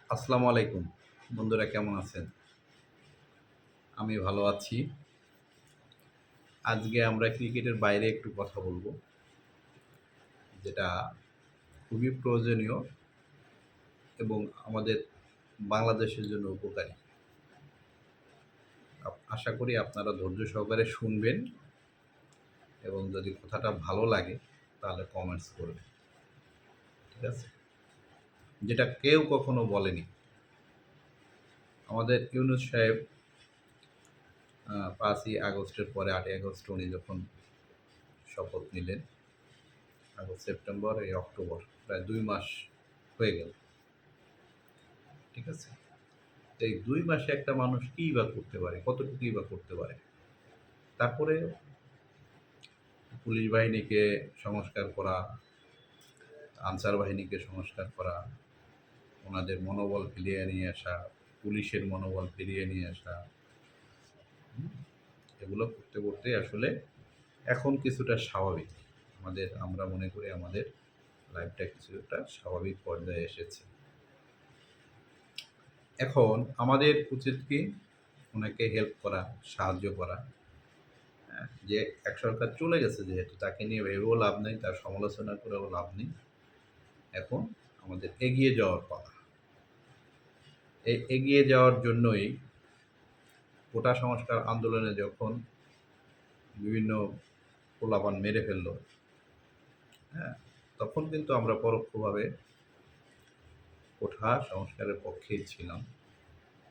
আসসালামু আলাইকুম। বন্ধুরা কেমন আছেন? আমি ভালো আছি। আজকে আমরা ক্রিকেটের বাইরে একটু কথা বলব, যেটা খুবই প্রয়োজনীয় এবং আমাদের বাংলাদেশের জন্য উপকারী। আশা করি আপনারা ধৈর্য সহকারে শুনবেন এবং যদি কথাটা ভালো লাগে তাহলে কমেন্টস করবেন। ঠিক আছে? যেটা কেউ কখনো বলেনি। আমাদের ইউনূস সাহেব ৫ই আগস্টের পরে ৮ই আগস্ট উনি যখন শপথ নিলেন, আগস্ট, সেপ্টেম্বর, এই অক্টোবর প্রায় ২ মাস হয়ে গেল। ঠিক আছে? তো এই ২ মাসে একটা মানুষ কিই বা করতে পারে? কতটুকুই বা করতে পারে? তারপরে পুলিশ বাহিনীকে সংস্কার করা, আনসার বাহিনীকে সংস্কার করা, ওনাদের মনোবল ফিরিয়ে নিয়ে আসা, পুলিশের মনোবল ফিরিয়ে নিয়ে আসা, হুম? এগুলো করতে, করতে আসলে এখন কিছুটা স্বাভাবিক। আমরা মনে করি আমাদের লাইফটা কিছুটা স্বাভাবিক পর্যায়ে এসেছে। এখন আমাদের উচিত কি? ওনাকে হেল্প করা, সাহায্য করা। হ্যাঁ? যে এক সরকার চলে গেছে যেহেতু তাকে নিয়ে ভেবেও লাভ নেই, তার সমালোচনা করেও লাভ নেই। এখন আমাদের এগিয়ে যাওয়ার পালা। এই এগিয়ে যাওয়ার জন্যই কোটা সংস্কার আন্দোলনে যখন বিভিন্ন পোলাপান মেরে ফেলল, হ্যাঁ? তখন কিন্তু আমরা পরোক্ষভাবে কোটা সংস্কারের পক্ষেই ছিলাম।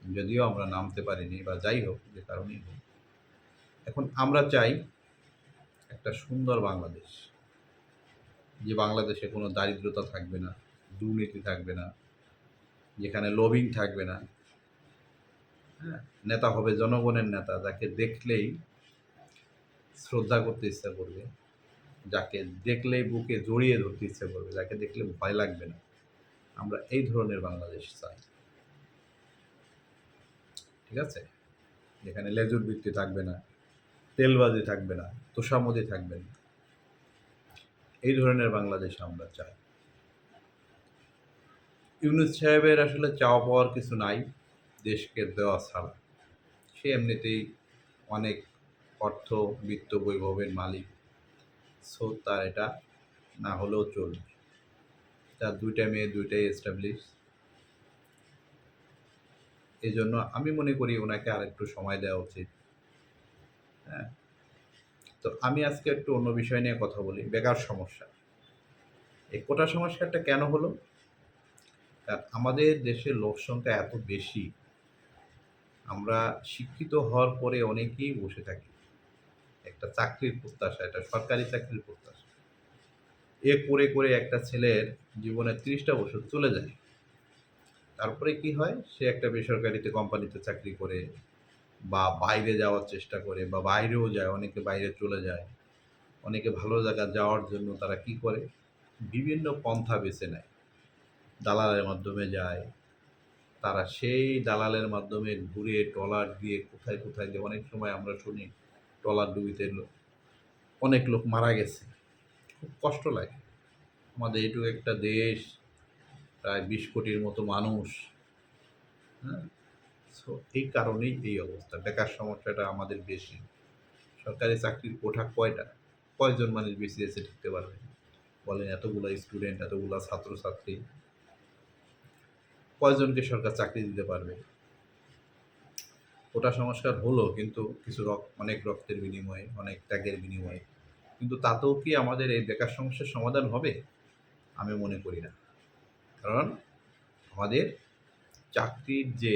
যদিও আমরা নামতে পারিনি বা যাই হোক, যে কারণেই হোক। এখন আমরা চাই একটা সুন্দর বাংলাদেশ। যে বাংলাদেশে কোনো দারিদ্রতা থাকবে না, দুর্নীতি থাকবে না, যেখানে লবিং থাকবে না, হ্যাঁ? নেতা হবে জনগণের নেতা, যাকে দেখলেই শ্রদ্ধা করতে ইচ্ছা করবে, যাকে দেখলেই বুকে জড়িয়ে ধরতে ইচ্ছা করবে, যাকে দেখলে ভয় লাগবে না। আমরা এই ধরনের বাংলাদেশ চাই। ঠিক আছে? যেখানে লেজুর বৃত্তি থাকবে না, তেলবাজি থাকবে না, তোষামোদি থাকবে না। এই ধরনের বাংলাদেশ আমরা চাই। ইউনূস সাহেবের আসলে চাওয়া পাওয়ার কিছু নাই দেশকে দেওয়া ছাড়া। সে এমনিতেই অনেক অর্থ, বিত্ত, বৈভবের মালিক। সো তার এটা না হলেও চলবে। তার ২ টা মেয়ে, ২ টাই এস্টাবলিশ। এজন্য আমি মনে করি উনাকে আরেকটু সময় দেওয়া উচিত। হ্যাঁ? তো আমি আজকে একটু অন্য বিষয় নিয়ে কথা বলি, বেকার সমস্যা। এই কোটা সংস্কারটা কেন হলো? আমাদের দেশের লোকসংখ্যা এত বেশি, আমরা শিক্ষিত হওয়ার পরে অনেকেই বসে থাকি। একটা চাকরির প্রত্যাশা, একটা সরকারি চাকরির প্রত্যাশা। করে একটা ছেলের জীবনে ৩০ টা বছর চলে যায়। তারপরে কি হয়? সে একটা বেসরকারিতে কোম্পানিতে চাকরি করে বা বাইরে যাওয়ার চেষ্টা করে বা বাইরেও যায়, অনেকে বাইরে চলে যায়। অনেকে ভালো জায়গায় যাওয়ার জন্য তারা কি করে? বিভিন্ন পন্থা বেছে নেয়। দালালের মাধ্যমে যায়। তারা সেই দালালের মাধ্যমে ঘুরে ট্রলার দিয়ে কোথায়, কোথায় যে অনেক সময় আমরা শুনি ট্রলার ডুবিতে অনেক লোক মারা গেছে। খুব কষ্ট লাগে। আমাদের এইটুকু একটা দেশ, প্রায় ২০ কোটির মতো মানুষ, হ্যাঁ? সো এই কারণেই এই অবস্থা। বেকার সমস্যাটা আমাদের বেশি। সরকারি চাকরির কোঠা কয়টা? কয়জন মানুষ বিসিএসে টিকতে পারবে? বলেন, এতগুলা স্টুডেন্ট, এতগুলা ছাত্রছাত্রী, কয়জনকে সরকার চাকরি দিতে পারবে? কোটা সংস্কার হলো কিন্তু কিছু অনেক রক্তের বিনিময়ে, অনেক ত্যাগের বিনিময়ে। কিন্তু তাতেও কি আমাদের এই বেকার সমস্যার সমাধান হবে? আমি মনে করি না। কারণ আমাদের চাকরির যে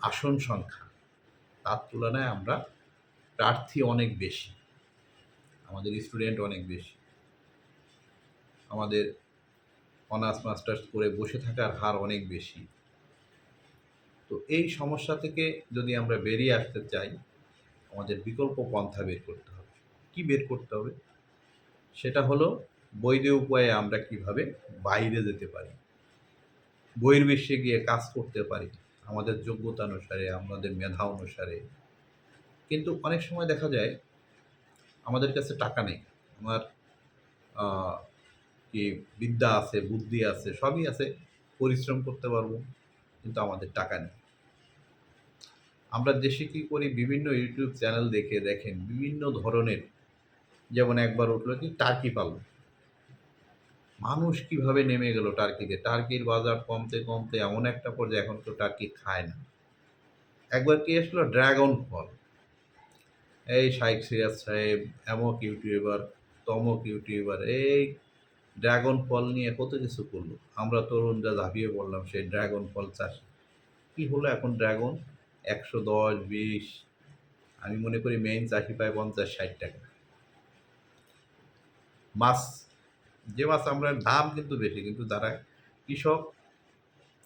আসন সংখ্যা, তার তুলনায় আমরা প্রার্থী অনেক বেশি। আমাদের স্টুডেন্ট অনেক বেশি। আমাদের অনার্স মাস্টার্স করে বসে থাকার হার অনেক বেশি। তো এই সমস্যা থেকে যদি আমরা বেরিয়ে আসতে চাই, আমাদের বিকল্প পন্থা বের করতে হবে। কি বের করতে হবে? সেটা হলো বৈধ উপায়ে আমরা কিভাবে বাইরে যেতে পারি। বহির্বিশ্বে গিয়ে কাজ করতে পারি। আমাদের যোগ্যতা অনুসারে, আমাদের মেধা অনুসারে। কিন্তু অনেক সময় দেখা যায় আমাদের কাছে টাকা নেই। আমার আ কি বিদ্যা আছে, বুদ্ধি আছে, সবই আছে। পরিশ্রম করতে পারবো। কিন্তু আমাদের টাকা নেই। আমরা দেশে কী করি, বিভিন্ন ইউটিউব চ্যানেল দেখে দেখেন বিভিন্ন ধরনের, যেমন একবার উঠলো কি টার্কি পালন। মানুষ কিভাবে নেমে গেল টার্কিতে। টার্কির বাজার কমতে, কমতে এমন একটা পর্যায়ে এখন কেউ টার্কি খায় না। একবার কি আসলো ড্রাগন ফল। এই শাইখ সিরাজ সাহেব, অমুক ইউটিউবার, তমুক ইউটিউবার এই ড্রাগন ফল নিয়ে কত কিছু করলো। আমরা তরুণরা ঝাঁপিয়ে পড়লাম সেই ড্রাগন ফল চাষে। কি হলো এখন ড্রাগন ১১০, ২০, আমি মনে করি মেইন চাষি পায় ৫০, ৬০ টাকা। মাছ, যে মাছ আমরা দাম কিন্তু বেশি, কিন্তু যারা কৃষক,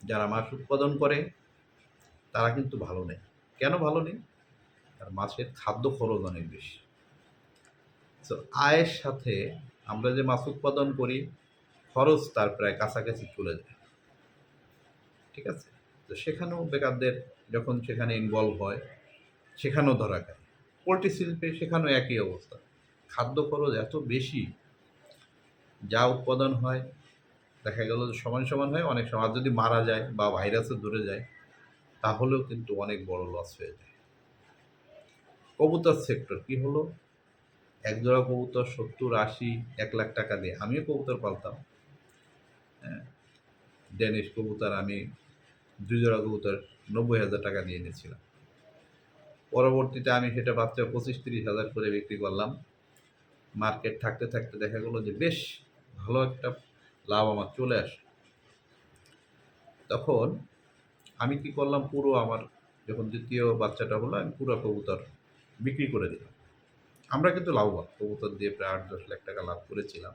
যারা মাছ উৎপাদন করে তারা কিন্তু ভালো নেই। কেন ভালো নেই? আর মাছের খাদ্য খরচ অনেক বেশি। তো আয়ের সাথে আমরা যে মাছ উৎপাদন করি খরচ তার প্রায় কাছাকাছি চলে যায়। ঠিক আছে? তো সেখানেও বেকারদের যখন সেখানে ইনভলভ হয়, সেখানেও ধরা খায়। পোল্ট্রি শিল্পে সেখানেও একই অবস্থা। খাদ্য খরচ এত বেশি, যা উৎপাদন হয় দেখা গেল যে সমান সমান হয়, অনেক সময় আর যদি মারা যায় বা ভাইরাসে ধরে যায় তাহলেও কিন্তু অনেক বড় লস হয়ে যায়। কবুতর সেক্টর কি হলো? একজোড়া কবুতর ৭০, ৮০, ১,০০,০০০ টাকা দিয়ে, আমিও কবুতর পালতাম। হ্যাঁ, ডেনিশ কবুতর আমি ২ জোড়া কবুতর ৯০,০০০ টাকা দিয়ে এনেছিলাম। পরবর্তীতে আমি সেটা বাচ্চা ২৫-৩০,০০০ করে বিক্রি করলাম। মার্কেট থাকতে থাকতে দেখা গেল যে বেশ ভালো একটা লাভ আমার চলে আসে। তখন আমি কি করলাম, পুরো আমার যখন দ্বিতীয় বাচ্চাটা হলো আমি পুরো কবুতর বিক্রি করে দিলাম। আমরা কিন্তু লাভবান, কবুতর দিয়ে প্রায় ৮-১০ লাখ টাকা লাভ করেছিলাম।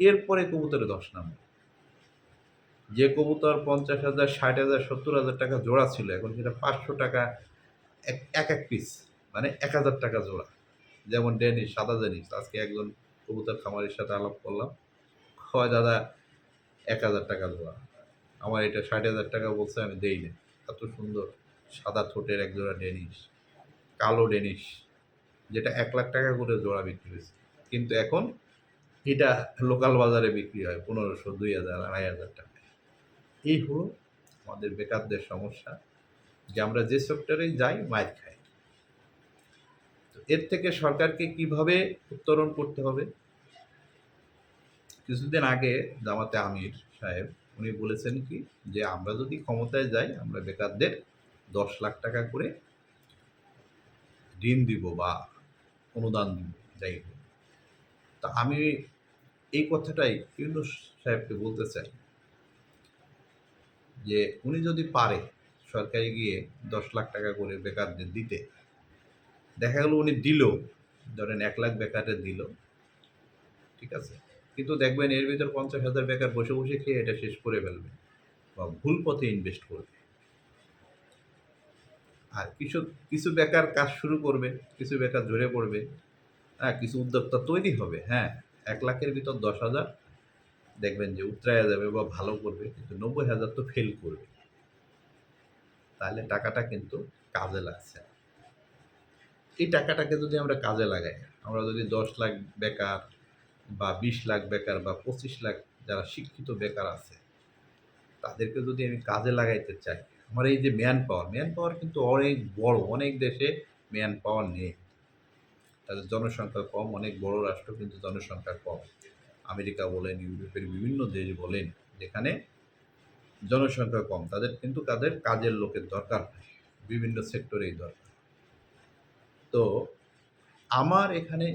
এরপরে কবুতরে ধস নামলো। যে কবুতর ৫০,০০০, ৬০,০০০, ৭০,০০০ টাকা জোড়া ছিল, এখন সেটা ৫০০ টাকা এক পিস, মানে ১,০০০ টাকা জোড়া। যেমন ডেনিশ, সাদা ডেনিশ। আজকে একজন কবুতর খামারির সাথে আলাপ করলাম, কয় দাদা ১,০০০ টাকা জোড়া। আমার এটা ৬০,০০০ টাকা বলছে, আমি দেই না। এত সুন্দর সাদা ঠোঁটের এক জোড়া ডেনিশ, কালো ডেনিশ, যেটা ১,০০,০০০ টাকা করে জোড়া বিক্রি হয়েছে। কিন্তু এখন এটা লোকাল বাজারে বিক্রি হয় ১৫০০, ২,০০০, ২,৫০০ টাকায়। এই হলো আমাদের বেকারদের সমস্যা, যে আমরা যে সেক্টরেই যাই মাইর খাই। তো এর থেকে সরকারকে কিভাবে উত্তরণ করতে হবে? কিছুদিন আগে জামাতে আমির সাহেব উনি বলেছেন কি, যে আমরা যদি ক্ষমতায় যাই আমরা বেকারদের ১০ লাখ টাকা করে ঋণ দিব বা অনুদান দিব, যাই হোক। তা আমি এই কথাটাই ইউনূস সাহেবকে বলতে চাই যে উনি যদি পারে সরকারে গিয়ে ১০ লাখ টাকা করে বেকারদের দিতে, দেখা গেল উনি দিল, ধরেন ১ লাখ বেকারের দিল, ঠিক আছে? কিন্তু দেখবেন এর ভিতর ৫০,০০০ বেকার বসে বসে খেয়ে এটা শেষ করে ফেলবে বা ভুল পথে ইনভেস্ট করবে। আর কিছু কিছু বেকার কাজ শুরু করবে, কিছু বেকার ঝরে পড়বে, হ্যাঁ, কিছু উদ্যোক্তা তৈরি হবে, হ্যাঁ, ১ লাখের ভিতর ১০,০০০ দেখবেন যে উতরাইয়া যাবে বা ভালো করবে, কিন্তু ৯০,০০০ তো ফেল করবে। তাহলে টাকাটা কিন্তু কাজে লাগছে না। এই টাকাটাকে যদি আমরা কাজে লাগাই, আমরা যদি ১০ লাখ বেকার বা ২০ লাখ বেকার বা ২৫ লাখ যারা শিক্ষিত বেকার আছে, তাদেরকে যদি আমি কাজে লাগাইতে চাই, আমার এই যে ম্যান পাওয়ার কিন্তু অনেক বড়, অনেক দেশে ম্যান পাওয়ার নেই। তাদের জনসংখ্যা কম, অনেক বড় রাষ্ট্র কিন্তু জনসংখ্যা কম। আমেরিকা বলেন, ইউরোপের বিভিন্ন দেশ বলেন, যেখানে জনসংখ্যা কম, তাদের কিন্তু তাদের কাজের লোকের দরকার হয়, বিভিন্ন সেক্টরেই দরকার। তো আমার এখানে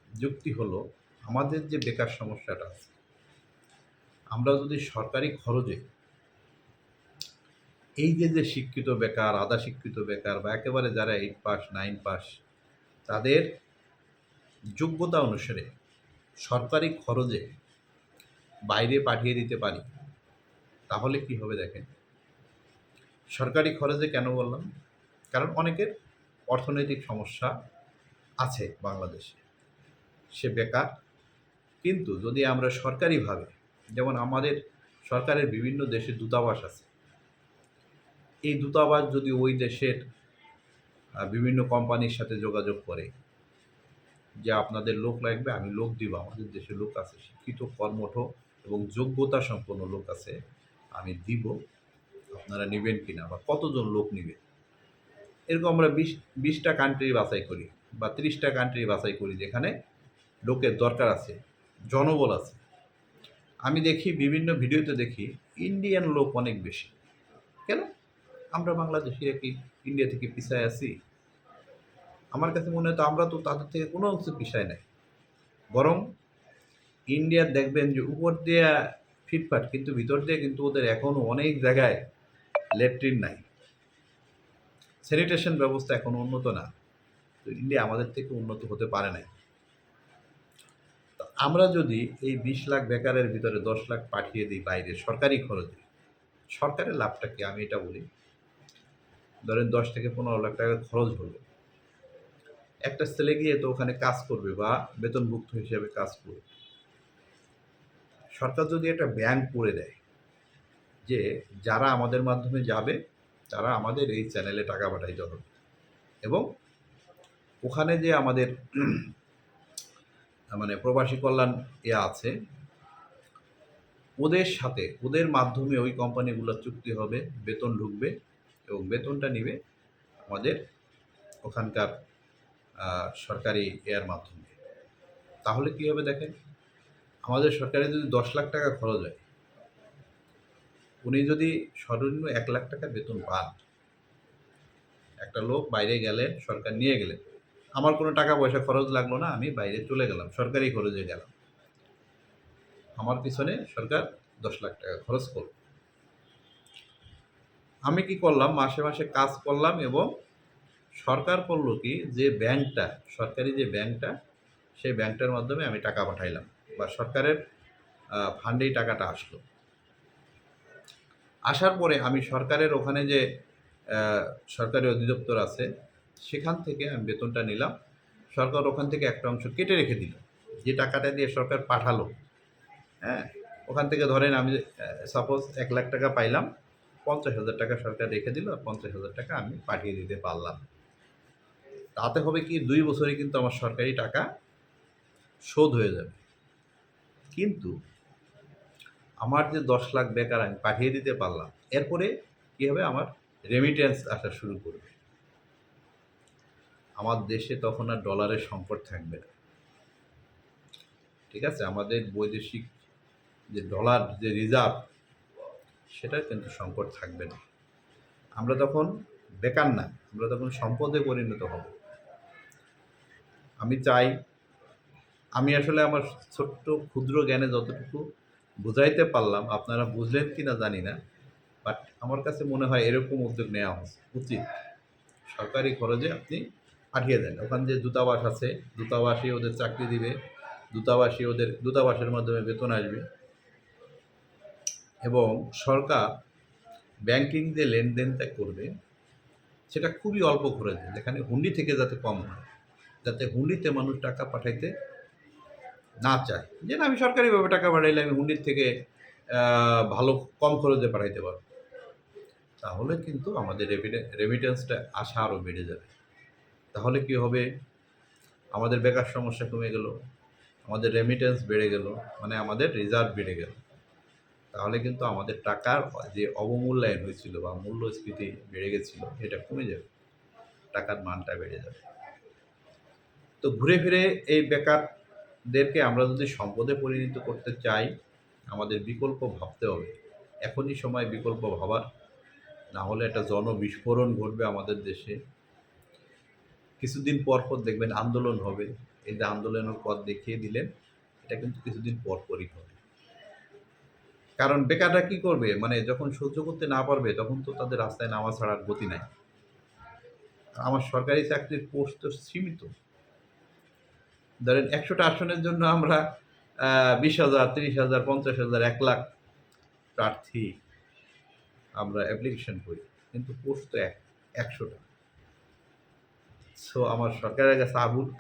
যুক্তি হলো, আমাদের যে বেকার সমস্যাটা আছে, আমরা যদি সরকারি খরচে এই যে শিক্ষিত বেকার, আধা শিক্ষিত বেকার বা একেবারে যারা 8 পাস, 9 পাস, তাদের যোগ্যতা অনুসারে সরকারি খরচে বাইরে পাঠিয়ে দিতে পারি, তাহলে কি হবে দেখেন। সরকারি খরচে কেন বললাম? কারণ অনেকের অর্থনৈতিক সমস্যা আছে বাংলাদেশে, সে বেকার। কিন্তু যদি আমরা সরকারিভাবে, যেমন আমাদের সরকারের বিভিন্ন দেশে দূতাবাস আছে, এই দূতাবাস যদি ওই দেশের বিভিন্ন কোম্পানির সাথে যোগাযোগ করে যে আপনাদের লোক লাগবে, আমি লোক দিব, আমাদের দেশে লোক আছে, শিক্ষিত, কর্মঠ এবং যোগ্যতা সম্পন্ন লোক আছে, আমি দিব, আপনারা নেবেন কিনা বা কতজন লোক নেবে। এরকম আমরা 20টা কান্ট্রি বাছাই করি বা 30টা কান্ট্রি বাছাই করি যেখানে লোকের দরকার আছে, জনবল আছে। আমি দেখি বিভিন্ন ভিডিওতে দেখি ইন্ডিয়ান লোক অনেক বেশি। কেন? আমরা বাংলাদেশিরা কি ইন্ডিয়া থেকে পিছায় আছি? আমার কাছে মনে হয় তো আমরা তো তাদের থেকে কোনো অংশে পিছায় নাই। বরং ইন্ডিয়ার দেখবেন যে উপর দিয়া ফিটফাট কিন্তু ভিতর দিয়ে কিন্তু ওদের এখনও অনেক জায়গায় ল্যাট্রিন নাই। স্যানিটেশন ব্যবস্থা এখনও উন্নত না। তো ইন্ডিয়া আমাদের থেকে উন্নত হতে পারে নাই। তো আমরা যদি এই 20 লাখ বেকারের ভিতরে 10 লাখ পাঠিয়ে দিই বাইরে সরকারি খরচে, সরকারের লাভটা কি আমি এটা বলি। ধরেন 10 থেকে 15 লাখ টাকা খরচ হলো। একটা ছেলে গিয়ে তো ওখানে কাজ করবে বা বেতনভুক্ত হিসেবে কাজ করবে। সরকার যদি একটা ব্যাংক করে দেয় যে যারা আমাদের মাধ্যমে যাবে তারা আমাদের এই চ্যানেলে টাকা পাঠাইতে হবে এবং ওখানে যে আমাদের মানে প্রবাসী কল্যাণ আছে ওদের সাথে ওদের মাধ্যমে ওই কোম্পানিগুলোর চুক্তি হবে, বেতন ঢুকবে এবং বেতনটা নিবে আমাদের ওখানকার সরকারি মাধ্যমে। তাহলে কী হবে দেখেন, আমাদের সরকারে যদি 10 লাখ টাকা খরচ হয়, উনি যদি সর্বনিম্ন 1 লাখ টাকা বেতন পান, একটা লোক বাইরে গেলেন, সরকার নিয়ে গেলেন, আমার কোনো টাকা পয়সা খরচ লাগলো না, আমি বাইরে চলে গেলাম, সরকারি খরচে গেলাম, আমার পিছনে সরকার 10 লাখ টাকা খরচ করল। আমি কি করলাম, মাসে মাসে কাজ করলাম এবং সরকার করলো কি, যে ব্যাংকটা সরকারি যে ব্যাংকটা সেই ব্যাংকটার মাধ্যমে আমি টাকা পাঠাইলাম বা সরকারের ফান্ডেই টাকাটা আসলো। আসার পরে আমি সরকারের ওখানে যে সরকারি অধিদপ্তর আছে সেখান থেকে আমি বেতনটা নিলাম, সরকার ওখান থেকে একটা অংশ কেটে রেখে দিল, যে টাকাটা দিয়ে সরকার পাঠালো। হ্যাঁ, ওখান থেকে ধরেন আমি সাপোজ 1 লাখ টাকা পাইলাম, 50,000 টাকা সরকার রেখে দিল, আর 50,000 টাকা আমি পাঠিয়ে দিতে পারলাম। তাতে হবে কি, 2 বছরে কিন্তু আমার সরকারি টাকা শোধ হয়ে যাবে। কিন্তু আমার যে 10 লাখ বেকার আমি পাঠিয়ে দিতে পারলাম, এরপরে কী হবে, আমার রেমিটেন্স আসা শুরু করবে। আমার দেশে তখন আর ডলারের সংকট থাকবে না। ঠিক আছে, আমাদের বৈদেশিক যে ডলার যে রিজার্ভ সেটার কিন্তু সংকট থাকবে না। আমরা তখন বেকার না, আমরা তখন সম্পদে পরিণত হব। আমি চাই, আমি আসলে আমার ছোট্ট ক্ষুদ্র জ্ঞানে যতটুকু বুঝাইতে পারলাম, আপনারা বুঝলেন কি না জানি না, বাট আমার কাছে মনে হয় এরকম উদ্যোগ নেওয়া উচিত। সরকারি খরচে আপনি পাঠিয়ে দেন, ওখানে যে দূতাবাস আছে দূতাবাসই ওদের চাকরি দিবে, দূতাবাসই ওদের দূতাবাসের মাধ্যমে বেতন আসবে এবং সরকার ব্যাংকিং যে লেনদেনটা করবে সেটা খুবই অল্প খরচে, যেখানে হুন্ডি থেকে যাতে কম হয়, যাতে হুন্ডিতে মানুষ টাকা পাঠাইতে না চায়, যে না আমি সরকারিভাবে টাকা পাঠাইলে আমি হুন্ডির থেকে ভালো কম খরচে পাঠাইতে পারব। তাহলে কিন্তু আমাদের রেমিটেন্সটা আসা আরও বেড়ে যাবে। তাহলে কি হবে, আমাদের বেকার সমস্যা কমে গেল, আমাদের রেমিটেন্স বেড়ে গেল, মানে আমাদের রিজার্ভ বেড়ে গেল। তাহলে কিন্তু আমাদের টাকার যে অবমূল্যায়ন হয়েছিল বা মূল্যস্ফীতি বেড়ে গেছিল এটা কমে যাবে, টাকার মানটা বেড়ে যাবে। তো ঘুরে ফিরে এই বেকারদেরকে আমরা যদি সম্পদে পরিণত করতে চাই, আমাদের বিকল্প ভাবতে হবে। এখনই সময় বিকল্প ভাবার, না হলে একটা জনবিস্ফোরণ ঘটবে আমাদের দেশে। কিছুদিন পর পর দেখবেন আন্দোলন হবে। এই যে আন্দোলনের পথ দেখিয়ে দিলেন, এটা কিন্তু কিছুদিন পর পরই হবে। কারণ বেকাররা কী করবে, মানে যখন সহ্য করতে না পারবে তখন তো তাদের রাস্তায় নামা ছাড়ার গতি নাই। আমার সরকারি চাকরির পোস্ট তো সীমিত। ধরেন ১০০টা আসনের জন্য আমরা ২০,০০০, ৩০,০০০, ৫০,০০০, ১ লাখ প্রার্থী আমরা অ্যাপ্লিকেশন করি, কিন্তু পোস্ট তো ১০০টা। সো আমার সরকারের কাছে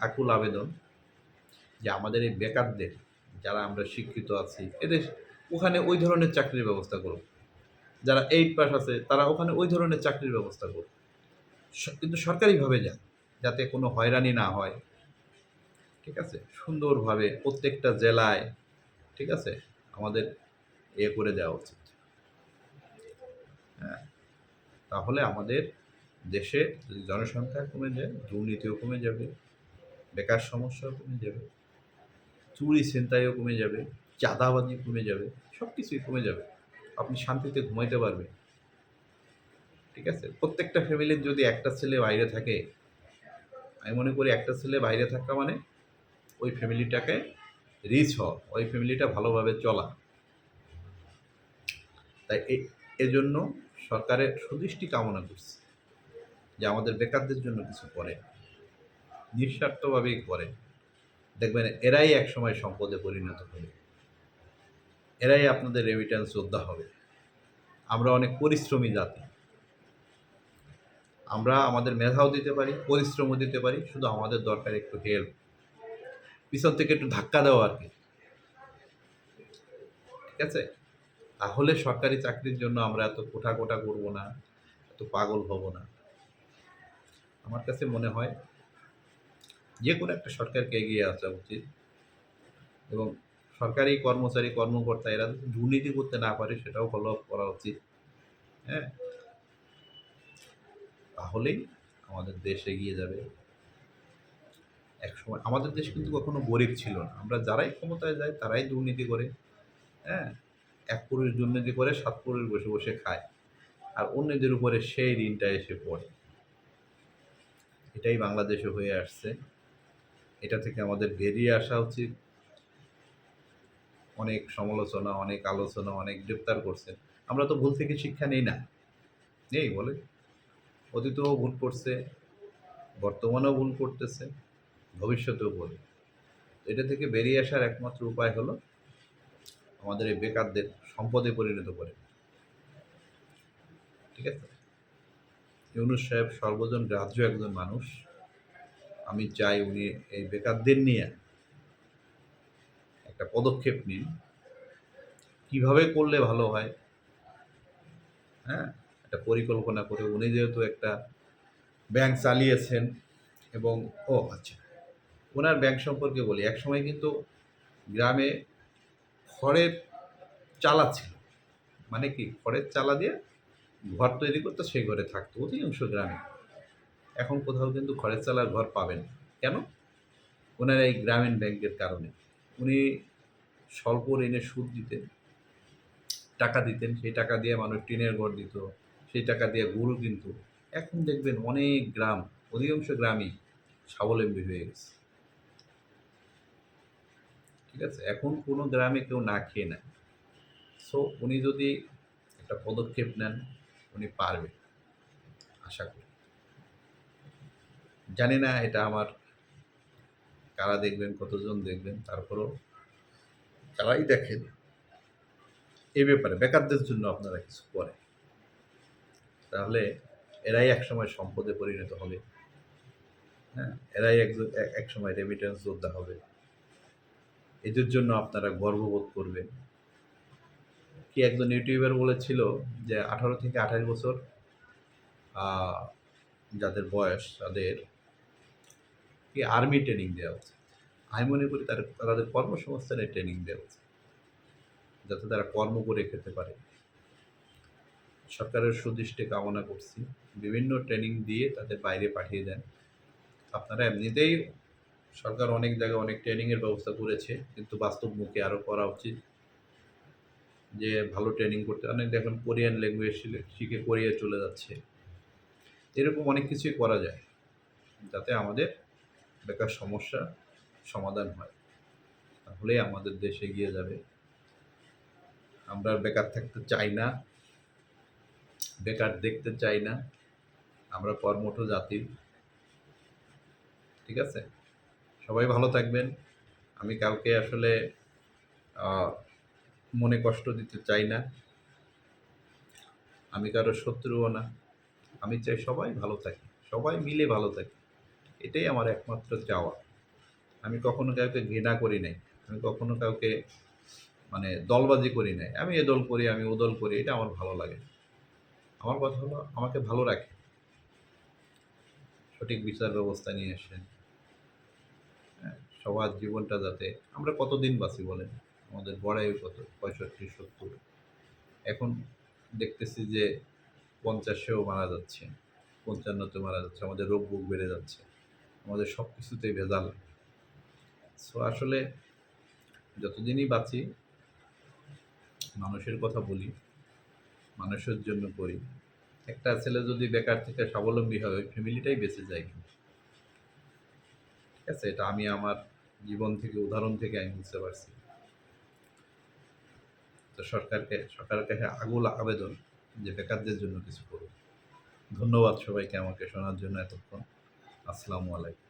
আকুল আবেদন যে আমাদের এই বেকারদের, যারা আমরা শিক্ষিত আছি, এদের ওখানে ওই ধরনের চাকরির ব্যবস্থা করুক। যারা 8 পাস আছে তারা ওখানে ওই ধরনের চাকরির ব্যবস্থা করুক, কিন্তু সরকারিভাবে যান, যাতে কোনো হয়রানি না হয়। ঠিক আছে, সুন্দরভাবে প্রত্যেকটা জেলায়, ঠিক আছে, আমাদের করে দেওয়া উচিত। হ্যাঁ, তাহলে আমাদের দেশে যদি জনসংখ্যা কমে যায়, দুর্নীতিও কমে যাবে, বেকার সমস্যাও কমে যাবে, চুরি ছিনতাইও কমে যাবে, চাঁদাবাজি কমে যাবে, সব কিছুই কমে যাবে। আপনি শান্তিতে ঘুমাইতে পারবেন। ঠিক আছে? প্রত্যেকটা ফ্যামিলির যদি একটা ছেলে বাইরে থাকে, আমি মনে করি একটা ছেলে বাইরে থাকা মানে ওই ফ্যামিলিটাকে রিচ হওয়া, ওই ফ্যামিলিটা ভালোভাবে চলা। তাই এজন্য সরকারের সুদৃষ্টি কামনা করছি যে আমাদের বেকারদের জন্য কিছু করে, নিঃস্বার্থভাবেই করে। দেখবেন এরাই একসময় সম্পদে পরিণত হবে, এরাই আপনাদের রেমিট্যান্স যোদ্ধা হবে। আমরা অনেক পরিশ্রমী জাতি, আমরা আমাদের মেধাও দিতে পারি, পরিশ্রমও দিতে পারি, শুধু আমাদের দরকার একটু হেল্প, পিছন থেকে একটু ধাক্কা দেওয়া আর কি। ঠিক আছে? তাহলে সরকারি চাকরির জন্য আমরা এত কোটা করবো না, এত পাগল হব না। আমার কাছে মনে হয় যে কোনো একটা সরকারকে এগিয়ে আসা উচিত, এবং সরকারি কর্মচারী কর্মকর্তা এরা যদি দুর্নীতি করতে না পারে সেটাও ফলো আপ করা উচিত। হ্যাঁ, তাহলেই আমাদের দেশ এগিয়ে যাবে। একসময় আমাদের দেশ কিন্তু কখনো গরিব ছিল না, আমরা যারাই ক্ষমতায় যায় তারাই দুর্নীতি করে। হ্যাঁ, এক পুরুষ দুর্নীতি করে 7 পুরুষ বসে বসে খায়, আর অন্যদের উপরে সেই ঋণটা এসে পড়ে। এটাই বাংলাদেশে হয়ে আসছে, এটা থেকে আমাদের বেরিয়ে আসা উচিত। অনেক সমালোচনা, অনেক আলোচনা, অনেক গ্রেপ্তার করছে, আমরা তো ভুল থেকে শিক্ষা নেই না, নেই বলে? অতীতেও ভুল করছে, বর্তমানেও ভুল করতেছে, ভবিষ্যতেও বলে। এটা থেকে বেরিয়ে আসার একমাত্র উপায় হলো আমাদের এই বেকারদের সম্পদে পরিণত করে। ঠিক আছে? ইউনূস সাহেব সর্বজন গ্রাহ্য একজন মানুষ। আমি চাই উনি এই বেকারদের নিয়ে একটা পদক্ষেপ নিন, কিভাবে করলে ভালো হয়। হ্যাঁ, একটা পরিকল্পনা করে উনি যেহেতু একটা ব্যাংক চালিয়েছেন, এবং আচ্ছা, ওনার ব্যাংক সম্পর্কে বলি। একসময় কিন্তু গ্রামে খড়ের চালা ছিল, মানে কি খড়ের চালা দিয়ে ঘর তৈরি করতো, সেই ঘরে থাকতো অধিকাংশ গ্রামে। এখন কোথাও কিন্তু খড়ের চালার ঘর পাবেন না। কেন? ওনার এই গ্রামীণ ব্যাংকের কারণে। উনি স্বল্প ঋণে সুদ দিতেন, টাকা দিতেন, সেই টাকা দিয়ে মানুষ টিনের ঘর দিত, সেই টাকা দিয়ে গরু কিনত। এখন দেখবেন অনেক গ্রাম, অধিকাংশ গ্রামই স্বাবলম্বী হয়ে গেছে। ঠিক আছে? এখন কোনো গ্রামে কেউ না খেয়ে নেয়। সো উনি যদি একটা পদক্ষেপ নেন, উনি পারবেন, আশা করি। জানি না এটা আমার কারা দেখবেন, কতজন দেখবেন, তারপরেও যারাই দেখেন এই ব্যাপারে বেকারদের জন্য আপনারা কিছু করেন, তাহলে এরাই একসময় সম্পদে পরিণত হবে। হ্যাঁ, এরাই একসময় রেমিটেন্স যোদ্ধা হবে। এদের জন্য আপনারা গর্ববোধ করবেন। কি একজন ইউটিউবার বলেছিল যে 18 থেকে 28 বছর আহ, যাদের বয়স তাদের কি আর্মি ট্রেনিং দেওয়া উচিত। আমি মনে করি তাদের কর্মসংস্থানের ট্রেনিং দেওয়া উচিত, যাতে তারা কর্ম করে খেতে পারে। সরকারের সুদৃষ্টি কামনা করছি, বিভিন্ন ট্রেনিং দিয়ে তাদের বাইরে পাঠিয়ে দেন। আপনারা এমনিতেই সরকার অনেক জায়গায় অনেক ট্রেনিংয়ের ব্যবস্থা করেছে, কিন্তু বাস্তবমুখী আরও করা উচিত। যে ভালো ট্রেনিং করতে, অনেক দেখুন কোরিয়ান ল্যাঙ্গুয়েজ শিখে কোরিয়া চলে যাচ্ছে। এরকম অনেক কিছুই করা যায় যাতে আমাদের বেকার সমস্যা সমাধান হয়, তাহলেই আমাদের দেশ এগিয়ে যাবে। আমরা আর বেকার থাকতে চাই না, বেকার দেখতে চাই না। আমরা কর্মঠ জাতি। ঠিক আছে? সবাই ভালো থাকবেন। আমি কালকে আসলে আহ, মনে কষ্ট দিতে চাই না, আমি কারো শত্রুও না। আমি চাই সবাই ভালো থাকে, সবাই মিলে ভালো থাকে, এটাই আমার একমাত্র চাওয়া। আমি কখনো কাউকে ঘৃণা করি নাই, আমি কখনো কাউকে মানে দলবাজি করি নাই। আমি এ দল করি, আমি ও দল করি, এটা আমার ভালো লাগে না। আমার কথা হলো আমাকে ভালো রাখে, সঠিক বিচার ব্যবস্থা নিয়ে আসেন। হ্যাঁ, সবার জীবনটা যাতে, আমরা কতদিন বাঁচি বলেন? আমাদের বড়াই কত, 65-70। এখন দেখতেছি যে 50-এও মারা যাচ্ছে, 55-তে মারা যাচ্ছে, আমাদের রোগ ভোগ বেড়ে যাচ্ছে, আমাদের সব কিছুতেই ভেজাল। সো আসলে যতদিনই বাঁচি মানুষের কথা বলি, মানুষের জন্য করি। একটা ছেলে যদি বেকার থেকে স্বাবলম্বী হয় ওই ফ্যামিলিটাই বেঁচে যায় কিন্তু। ঠিক আছে? এটা আমি আমার জীবন থেকে উদাহরণ থেকে আমি বুঝতে পারছি। তো সরকারের কাছে আকুল আবেদন যে বেকারদের জন্য কিছু করুন। ধন্যবাদ সবাইকে আমাকে শোনার জন্য এতক্ষণ। আসসালামু আলাইকুম।